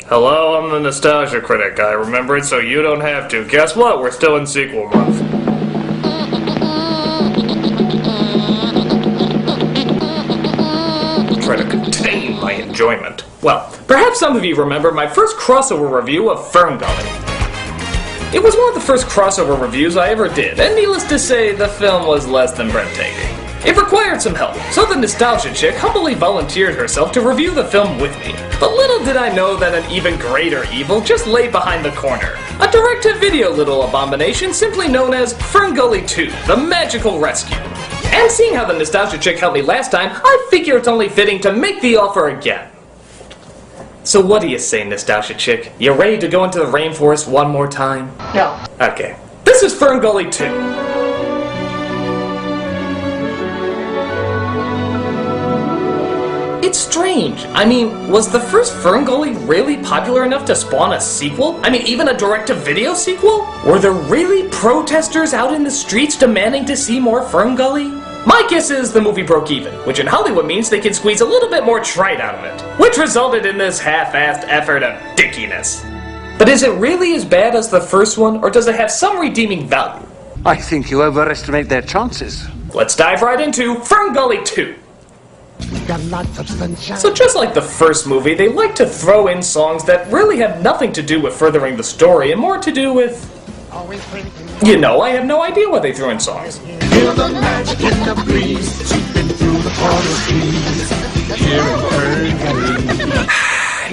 Hello, I'm the Nostalgia Critic. I remember it so you don't have to. Guess what? We're still in sequel month. Try to contain my enjoyment. Well, perhaps some of you remember my first crossover review of Ferngully. It was one of the first crossover reviews I ever did, and needless to say, the film was less than breathtaking. It required some help, so the Nostalgia Chick humbly volunteered herself to review the film with me. But little did I know that an even greater evil just lay behind the corner. A direct-to-video little abomination simply known as Ferngully 2, The Magical Rescue. And seeing how the Nostalgia Chick helped me last time, I figure it's only fitting to make the offer again. So what do you say, Nostalgia Chick? You ready to go into the rainforest one more time? No. Okay. This is Ferngully 2. It's strange. I mean, was the first Ferngully really popular enough to spawn a sequel? I mean, even a direct-to-video sequel? Were there really protesters out in the streets demanding to see more Ferngully? My guess is the movie broke even, which in Hollywood means they can squeeze a little bit more trite out of it, which resulted in this half-assed effort of dickiness. But is it really as bad as the first one, or does it have some redeeming value? I think you overestimate their chances. Let's dive right into Ferngully 2. So just like the first movie, they like to throw in songs that really have nothing to do with furthering the story and more to do with... You know, I have no idea why they threw in songs. Feel the magic in the breeze, sweeping through the forest trees.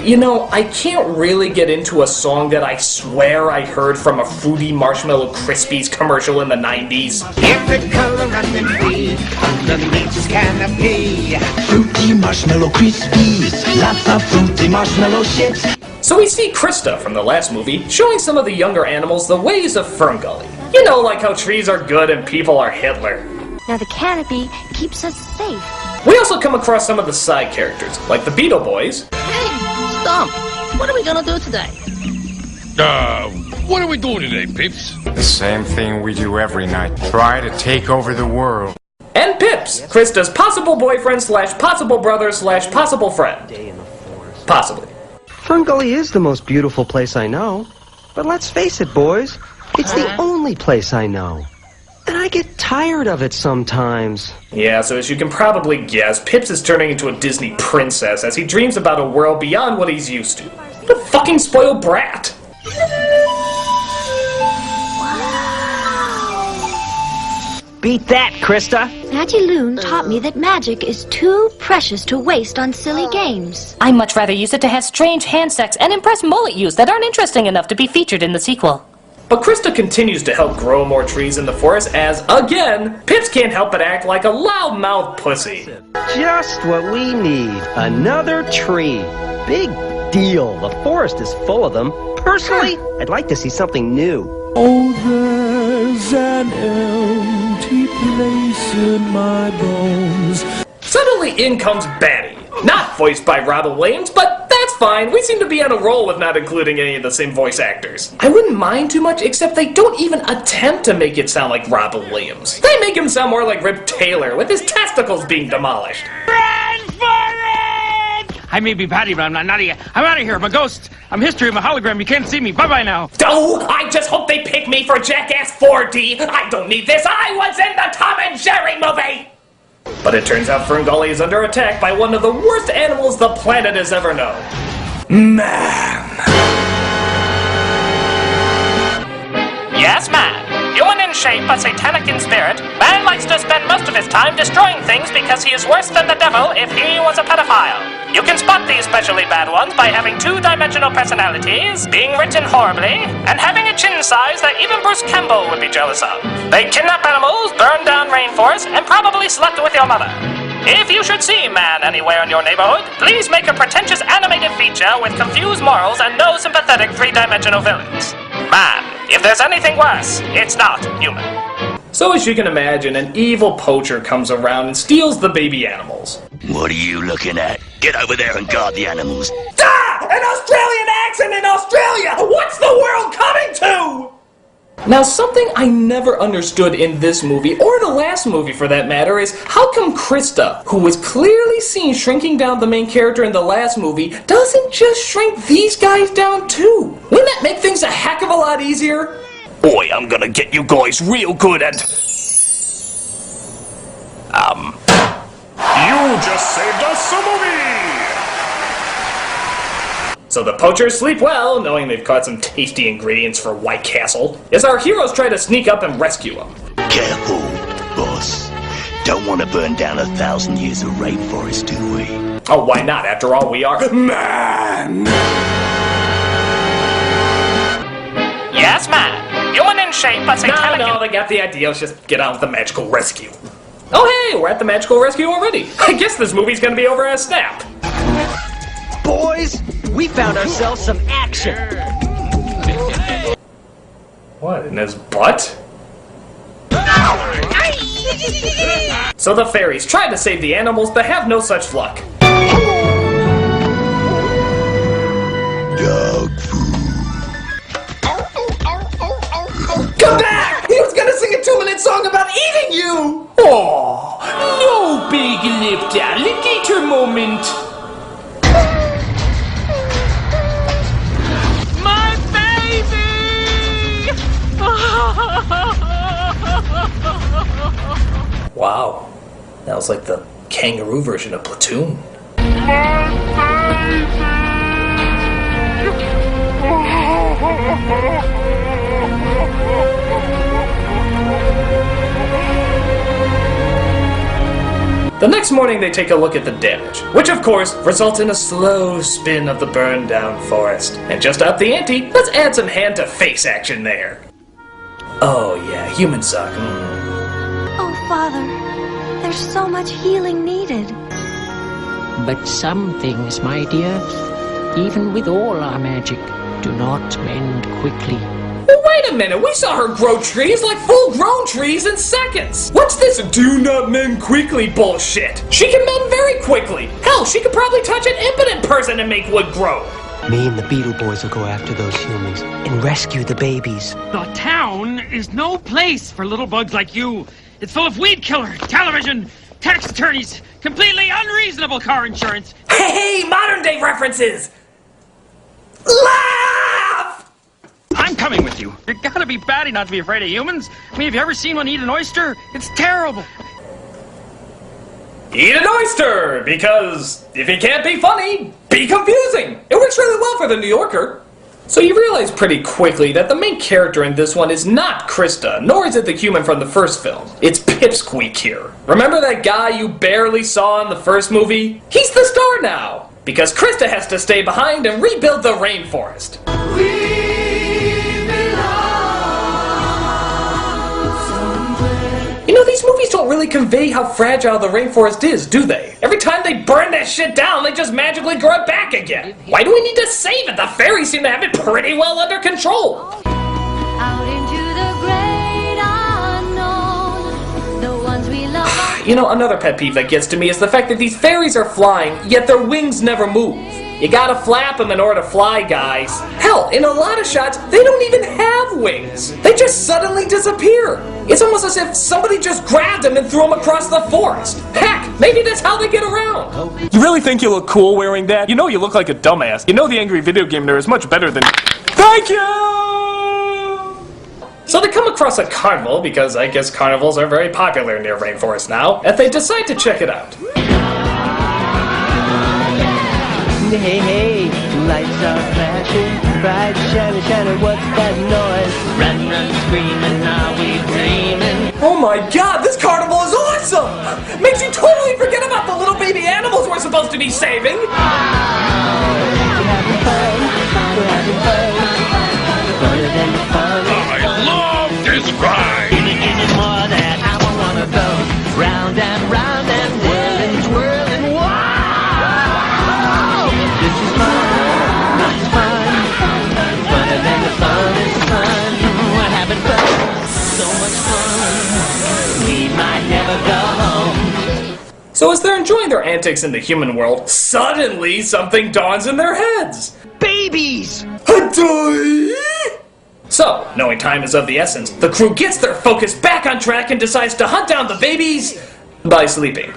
You know, I can't really get into a song that I swear I heard from a Fruity Marshmallow Crispies commercial in the 90s. Every color and in breed, underneath his canopy. Fruity Marshmallow Crispies, lots of fruity marshmallow chips. So we see Crysta from the last movie showing some of the younger animals the ways of Ferngully. You know, like how trees are good and people are Hitler. Now the canopy keeps us safe. We also come across some of the side characters, like the Beetle Boys. Hey, Stump, what are we gonna do today? What are we doing today, Pips? The same thing we do every night. Try to take over the world. And Pips, Crysta's possible boyfriend slash possible brother slash possible friend. Possibly. Ferngully is the most beautiful place I know. But let's face it, boys, it's the only place I know. And I get tired of it sometimes. Yeah, so as you can probably guess, Pips is turning into a Disney princess as he dreams about a world beyond what he's used to. What a fucking spoiled brat! Beat that, Crysta! Auntie Loon taught me that magic is too precious to waste on silly games. I'd much rather use it to have strange hand sex and impress mullet use that aren't interesting enough to be featured in the sequel. But Crysta continues to help grow more trees in the forest as, again, Pips can't help but act like a loudmouth pussy. Just what we need. Another tree. Big deal. The forest is full of them. Personally, I'd like to see something new. Oh, there's an empty place in my bones. Suddenly in comes Batty. Not voiced by Robin Williams, but that's fine. We seem to be on a roll with not including any of the same voice actors. I wouldn't mind too much, except they don't even attempt to make it sound like Robin Williams. They make him sound more like Rip Taylor, with his testicles being demolished. I may be Patty, but I'm not Nadia. I'm out of here. I'm a ghost. I'm history. I'm a hologram. You can't see me. Bye-bye now. Oh, I just hope they pick me for Jackass 4D. I don't need this. I was in the Tom and Jerry movie. But it turns out Ferngully is under attack by one of the worst animals the planet has ever known. Man. Yes, man. Human in shape but satanic in spirit, man likes to spend most of his time destroying things because he is worse than the devil if he was a pedophile. You can spot these specially bad ones by having two-dimensional personalities, being written horribly, and having a chin size that even Bruce Campbell would be jealous of. They kidnap animals, burn down rainforests, and probably slept with your mother. If you should see man anywhere in your neighborhood, please make a pretentious animated feature with confused morals and no sympathetic three-dimensional villains. Man, if there's anything worse, it's not human. So as you can imagine, an evil poacher comes around and steals the baby animals. What are you looking at? Get over there and guard the animals. Ah! An Australian accent in Australia! What's the world coming to? Now, something I never understood in this movie, or the last movie for that matter, is how come Crysta, who was clearly seen shrinking down the main character in the last movie, doesn't just shrink these guys down too? Wouldn't that make things a heck of a lot easier? Boy, I'm gonna get you guys real good at... You just saved us a movie! So the poachers sleep well, knowing they've caught some tasty ingredients for White Castle, as our heroes try to sneak up and rescue them. Careful, boss. Don't want to burn down 1,000 years of rainforest, do we? Oh, why not? After all, we are man! Yes, man. Human in shape, but satanic... No, they got the idea. Let's just get on with the magical rescue. Oh, hey, we're at the magical rescue already. I guess this movie's gonna be over at a snap. Boys, we found ourselves some action. What, in his butt? So the fairies try to save the animals, but have no such luck. Dog food. Come back! He was gonna sing a 2-minute song about eating you! Oh, no big lipped alligator moment. My baby! Wow, that was like the kangaroo version of Platoon. The next morning they take a look at the damage, which of course results in a slow spin of the burned down forest. And just up the ante, let's add some hand-to-face action there. Oh yeah, humans suck. Oh, Father, there's so much healing needed. But some things, my dear, even with all our magic, do not mend quickly. Well, wait a minute, we saw her grow trees like full-grown trees in seconds! What's this do not mend quickly bullshit? She can mend very quickly! Hell, she could probably touch an impotent person and make wood grow! Me and the Beetle Boys will go after those humans and rescue the babies. The town is no place for little bugs like you. It's full of weed killer, television, tax attorneys, completely unreasonable car insurance. Hey, modern-day references! Laugh! I'm coming with you. You gotta be batty not to be afraid of humans. I mean, have you ever seen one eat an oyster? It's terrible. Eat an oyster! Because if he can't be funny, be confusing! It works really well for the New Yorker. So you realize pretty quickly that the main character in this one is not Crysta, nor is it the human from the first film. It's Pipsqueak here. Remember that guy you barely saw in the first movie? He's the star now! Because Crysta has to stay behind and rebuild the rainforest. You know, these movies don't really convey how fragile the rainforest is, do they? Every time they burn that shit down, they just magically grow it back again. Why do we need to save it? The fairies seem to have it pretty well under control. Out into the great unknown, the ones we love. You know, another pet peeve that gets to me is the fact that these fairies are flying, yet their wings never move. You gotta flap them in order to fly, guys. Hell, in a lot of shots, they don't even have wings. They just suddenly disappear. It's almost as if somebody just grabbed them and threw them across the forest. Heck, maybe that's how they get around. You really think you look cool wearing that? You know you look like a dumbass. You know the angry video game nerd is much better than... Thank you! So they come across a carnival, because I guess carnivals are very popular near rainforest now, and they decide to check it out. Hey, hey, lights are flashing, bright, shiny, shiny, what's that noise? Run, run, screaming, are we dreaming? Oh my god, this carnival is awesome! Makes you totally forget about the little baby animals we're supposed to be saving! We're having fun, we're having fun, funner than fun. I love this ride! Give me more of that, I wanna go round and round and whirling, twirling, wow! This is fun, funner than the fun is fun. We're having fun, so much fun, we might never go home. So as they're enjoying their antics in the human world, suddenly something dawns in their heads. Babies! Adoy! So, knowing time is of the essence, the crew gets their focus back on track and decides to hunt down the babies by sleeping.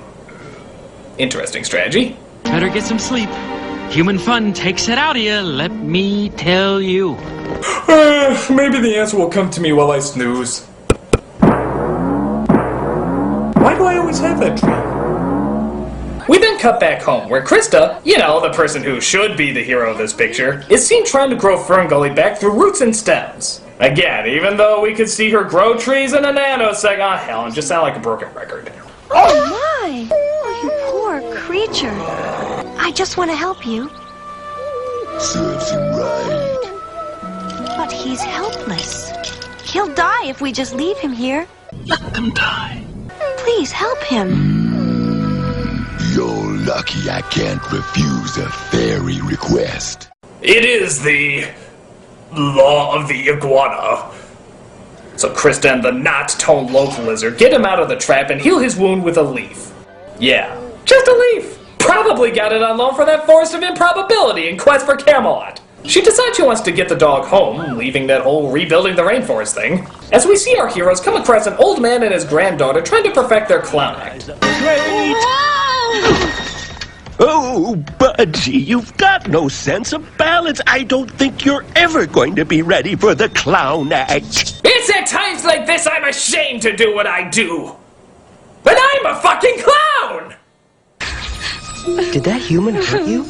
Interesting strategy. Better get some sleep. Human fun takes it out of you, let me tell you. Maybe the answer will come to me while I snooze. Why do I always have that dream? We then cut back home, where Crysta, you know, the person who should be the hero of this picture, is seen trying to grow Fern Gully back through roots and stems. Again, even though we could see her grow trees in a nanosecond, oh hell, and just sound like a broken record. Oh my! Oh, you poor creature. I just want to help you. Serves him right. But he's helpless. He'll die if we just leave him here. Let them die. Please help him. You're lucky I can't refuse a fairy request. It is the law of the iguana. So Crysta and the not-toned loaf lizard get him out of the trap and heal his wound with a leaf. Yeah, just a leaf. Probably got it on loan for that Forest of Improbability in Quest for Camelot. She decides she wants to get the dog home, leaving that whole rebuilding the rainforest thing. As we see our heroes come across an old man and his granddaughter trying to perfect their clown act. Great! Oh, Budgie, you've got no sense of balance. I don't think you're ever going to be ready for the clown act. It's at times like this I'm ashamed to do what I do. But I'm a fucking clown! Did that human hurt you?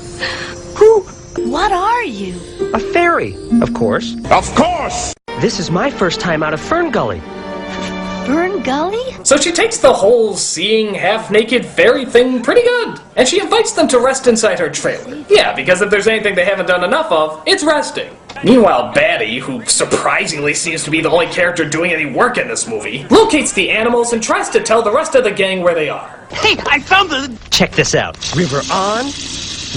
Who? What are you? A fairy, of course. Of course! This is my first time out of Fern Gully. Fern Gully? So she takes the whole seeing half-naked fairy thing pretty good, and she invites them to rest inside her trailer. Yeah, because if there's anything they haven't done enough of, it's resting. Meanwhile, Batty, who surprisingly seems to be the only character doing any work in this movie, locates the animals and tries to tell the rest of the gang where they are. Hey, I found the... Check this out. River on,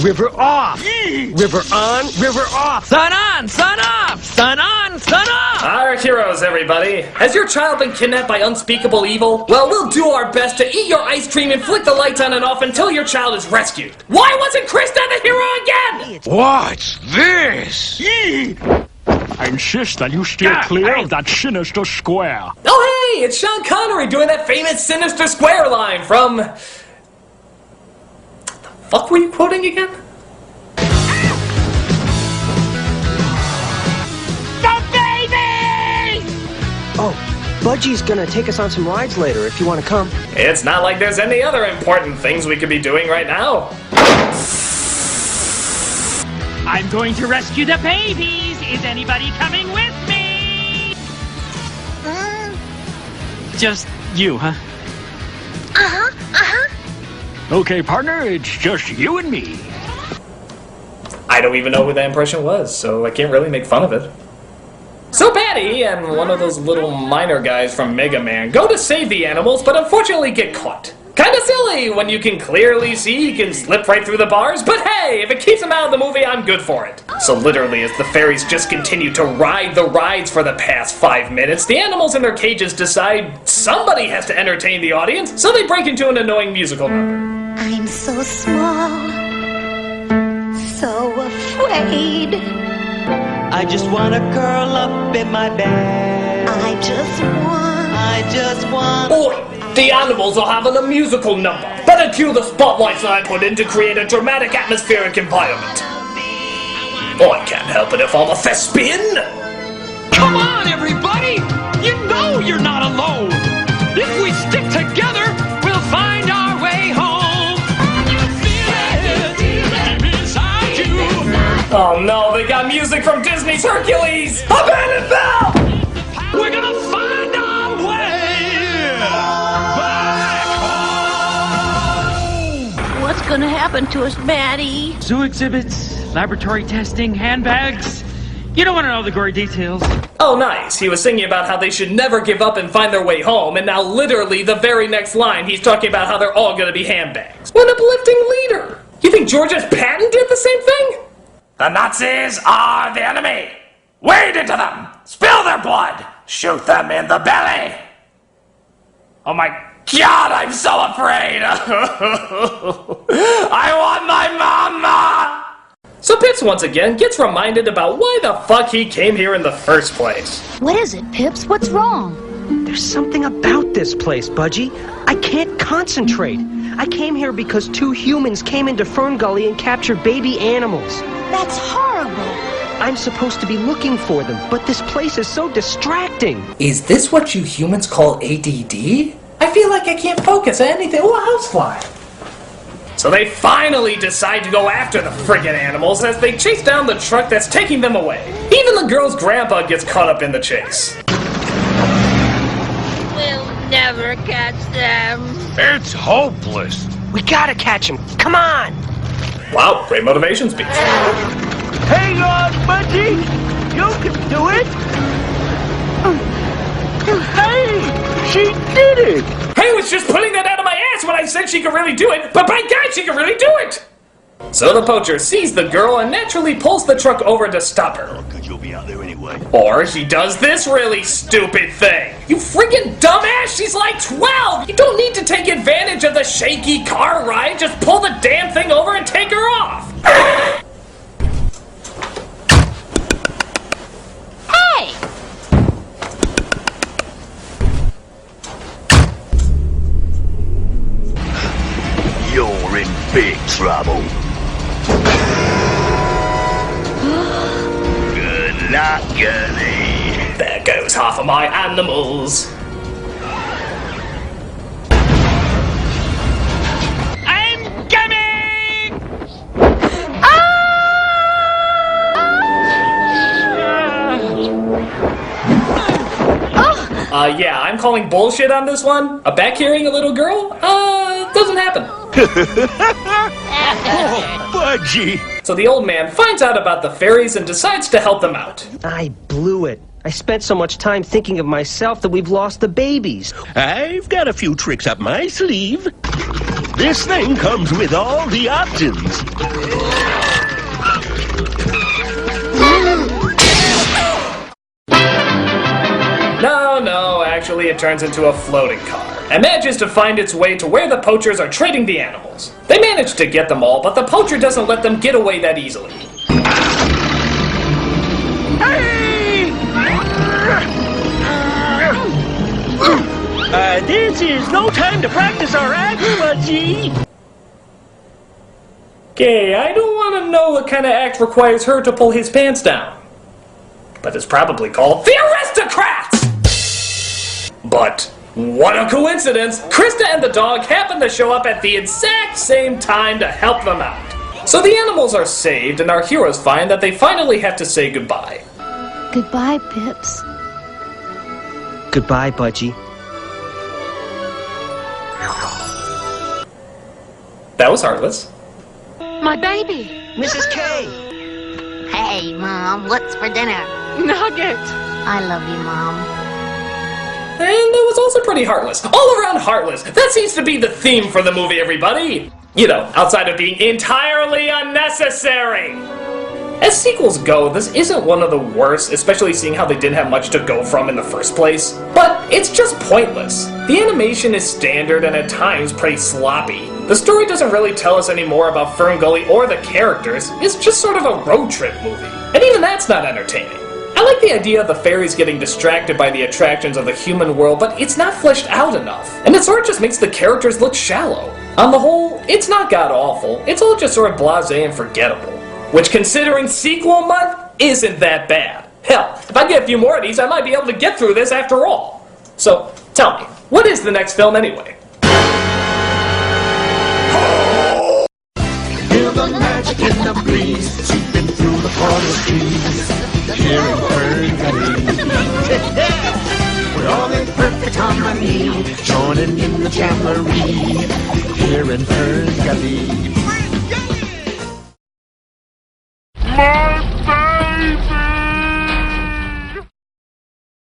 river off. River on, river off. Sun on, sun off! Sun on, sun off! Our heroes, everybody. Has your child been kidnapped by unspeakable evil? Well, we'll do our best to eat your ice cream and flick the lights on and off until your child is rescued. Why wasn't Crysta the hero again? What's this? I insist that you steer clear of that sinister square. Oh, hey, it's Sean Connery doing that famous Sinister Square line from... The fuck were you quoting again? Oh, Budgie's gonna take us on some rides later if you want to come. It's not like there's any other important things we could be doing right now. I'm going to rescue the babies! Is anybody coming with me? Just you, huh? Okay, partner, it's just you and me. I don't even know who that impression was, so I can't really make fun of it. So Patty and one of those little miner guys from Mega Man go to save the animals, but unfortunately get caught. Kinda silly when you can clearly see he can slip right through the bars, but hey, if it keeps him out of the movie, I'm good for it. So literally, as the fairies just continue to ride the rides for the past 5 minutes, the animals in their cages decide somebody has to entertain the audience, so they break into an annoying musical number. I'm so small, so afraid. I just wanna curl up in my bed. I just want. Oi! The animals are having a musical number. Better cue the spotlights I put in to create a dramatic atmospheric environment. Oh, I can't help it if I'm a thespian. Come on, everybody! You know you're not alone! If we stick together, we'll find our way home! Oh no, they got music from Disney's Hercules! Abandon Bell! We're gonna find our way back home! What's gonna happen to us, Batty? Zoo exhibits, laboratory testing, handbags. You don't want to know the gory details. Oh nice, he was singing about how they should never give up and find their way home, and now literally the very next line he's talking about how they're all gonna be handbags. What an uplifting leader! You think George S. Patton did the same thing? The Nazis are the enemy! Wade into them! Spill their blood! Shoot them in the belly! Oh my god, I'm so afraid! I want my mama! So Pips once again gets reminded about why the fuck he came here in the first place. What is it, Pips? What's wrong? There's something about this place, Budgie. I can't concentrate. I came here because 2 humans came into Fern Gully and captured baby animals. That's horrible. I'm supposed to be looking for them, but this place is so distracting. Is this what you humans call ADD? I feel like I can't focus on anything. Oh, a housefly. So they finally decide to go after the friggin' animals as they chase down the truck that's taking them away. Even the girl's grandpa gets caught up in the chase. We'll never catch them. It's hopeless. We gotta catch them. Come on! Wow, great motivation speech. Hang on, Budgie! You can do it! Hey! She did it! I was just putting that out of my ass when I said she could really do it, but by God, she could really do it! So the poacher sees the girl and naturally pulls the truck over to stop her. Because you'll be out there anyway. Or he does this really stupid thing. You friggin' dumbass, she's like 12! You don't need to take advantage of the shaky car ride, just pull the damn thing over and take her off! Hey! You're in big trouble. Good luck, girlie. There goes half of my animals. I'm coming! Yeah, I'm calling bullshit on this one. A back carrying a little girl? Doesn't happen. Oh, Budgie! So the old man finds out about the fairies and decides to help them out. I blew it. I spent so much time thinking of myself that we've lost the babies. I've got a few tricks up my sleeve. This thing comes with all the options. No, actually it turns into a floating car and manages to find its way to where the poachers are trading the animals. They manage to get them all, but the poacher doesn't let them get away that easily. Hey! This is no time to practice our acts, Budgie. Okay, I don't want to know what kind of act requires her to pull his pants down. But it's probably called the Aristocrats! But what a coincidence! Crysta and the dog happen to show up at the exact same time to help them out. So the animals are saved and our heroes find that they finally have to say goodbye. Goodbye, Pips. Goodbye, Budgie. That was heartless. My baby. Mrs. K! Hey, Mom, what's for dinner? Nugget! I love you, Mom. And that was also pretty heartless. All around heartless. That seems to be the theme for the movie, everybody. You know, outside of being entirely unnecessary. As sequels go, this isn't one of the worst, especially seeing how they didn't have much to go from in the first place. But it's just pointless. The animation is standard and at times pretty sloppy. The story doesn't really tell us any more about Fern Gully or the characters. It's just sort of a road trip movie. And even that's not entertaining. I like the idea of the fairies getting distracted by the attractions of the human world, but it's not fleshed out enough. And it sort of just makes the characters look shallow. On the whole, it's not god-awful. It's all just sort of blasé and forgettable. Which, considering sequel month, isn't that bad. Hell, if I get a few more of these, I might be able to get through this after all. So, tell me, what is the next film anyway? Feel the magic in the breeze, sweeping through the forest trees. Hearing birds and we're all in perfect harmony, joining in the jamboree. Hearing birds and